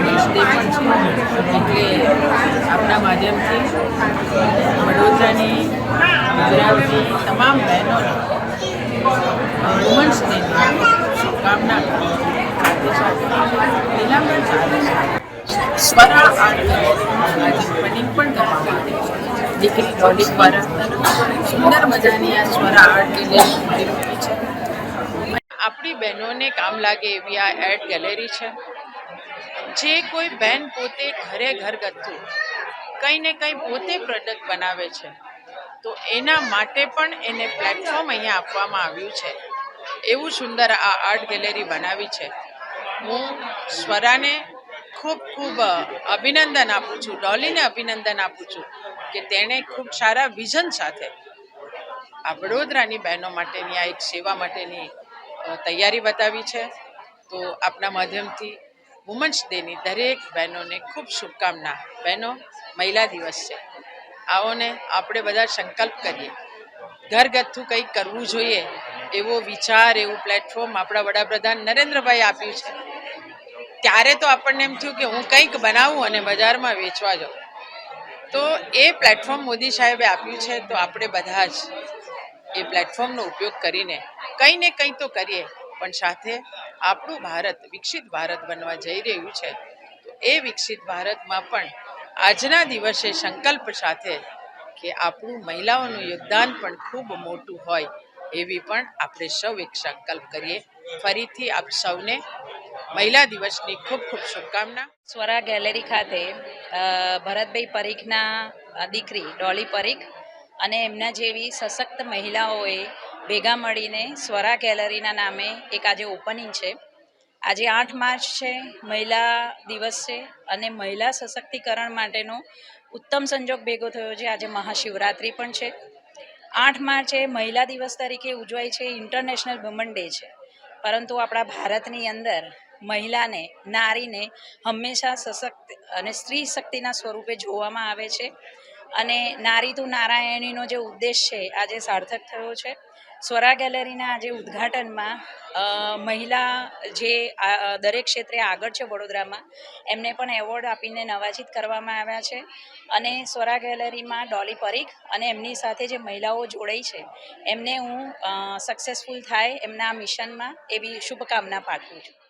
Day પણ છે એટલે આપણા માધ્યમથી વડોદરાની ગુજરાતની તમામ બહેનોને વુમન્સ ડેની શુભકામના સાથે સાથે લીલાંબન ચાલે છે સ્વરા આર્ટ ગેલેરી આજે ઓપનિંગ પણ કરવામાં આવી છે દીકરી ડોલી દ્વારા સુંદર મજાની આ સ્વરા આર્ટ ગેલેરી ખુલ્લી મૂકી છે. આપણી બહેનોને કામ લાગે એવી આ આર્ટ ગેલેરી છે. જે કોઈ બહેન પોતે ઘરગથ્થુ કંઈ ને કંઈ પોતે પ્રોડક્ટ બનાવે છે તો એના માટે પણ એને પ્લેટફોર્મ અહીંયા આપવામાં આવ્યું છે. એવું સુંદર આ આર્ટ ગેલેરી બનાવી છે. હું સ્વરાને ખૂબ અભિનંદન આપું છું, ડોલીને અભિનંદન આપું છું કે તેણે ખૂબ સારા વિઝન સાથે આ વડોદરાની બહેનો માટેની આ એક સેવા માટેની તૈયારી બતાવી છે. તો આપના માધ્યમથી વુમન્સ ડેની દરેક બહેનોને ખૂબ શુભકામના. બહેનો, મહિલા દિવસ છે, આવોને આપણે બધા સંકલ્પ કરીએ, ઘરગથ્થુ કંઈક કરવું જોઈએ એવો વિચાર, એવું પ્લેટફોર્મ આપણા વડાપ્રધાન નરેન્દ્રભાઈ આપ્યું છે. ત્યારે તો આપણને એમ થયું કે હું કંઈક બનાવું અને બજારમાં વેચવા જાઉં. તો એ પ્લેટફોર્મ મોદી સાહેબે આપ્યું છે. તો આપણે બધા જ એ પ્લેટફોર્મનો ઉપયોગ કરીને કંઈ ને કંઈ તો કરીએ, પણ સાથે આપણું ભારત વિકસિત ભારત બનવા જઈ રહ્યું છે. તો એ વિકસિત ભારતમાં પણ આજના દિવસે સંકલ્પ સાથે કે આપણું મહિલાઓનું યોગદાન પણ ખૂબ મોટું હોય એવી પણ આપણે સૌ એક સંકલ્પ કરીએ. ફરીથી આપ સૌને મહિલા દિવસની ખૂબ શુભકામના. સ્વરા ગેલેરી ખાતે ભરતભાઈ પરીખના દીકરી ડોલી પરીખ અને એમના જેવી સશક્ત મહિલાઓએ ભેગા મળીને સ્વરા ગેલેરીના નામે એક આજે ઓપનિંગ છે. આજે 8 માર્ચ છે, મહિલા દિવસ છે અને મહિલા સશક્તિકરણ માટેનો ઉત્તમ સંજોગ ભેગો થયો છે. આજે મહાશિવરાત્રિ પણ છે. 8 માર્ચે મહિલા દિવસ તરીકે ઉજવાય છે, ઇન્ટરનેશનલ વુમન ડે છે. પરંતુ આપણા ભારતની અંદર મહિલાને, નારીને હંમેશા સશક્ત અને સ્ત્રી શક્તિના સ્વરૂપે જોવામાં આવે છે અને નારી તું નારાયણીનો જે ઉદ્દેશ છે આજે સાર્થક થયો છે. સ્વરા ગેલેરીના આજે ઉદ્ઘાટનમાં મહિલા જે દરેક ક્ષેત્રે આગળ છે વડોદરામાં, એમને પણ એવોર્ડ આપીને નવાજીત કરવામાં આવ્યા છે અને સ્વરા ગેલેરીમાં ડોલી પરીખ અને એમની સાથે જે મહિલાઓ જોડાઈ છે એમને હું સક્સેસફુલ થાય એમના મિશનમાં એવી શુભકામના પાઠવું છું.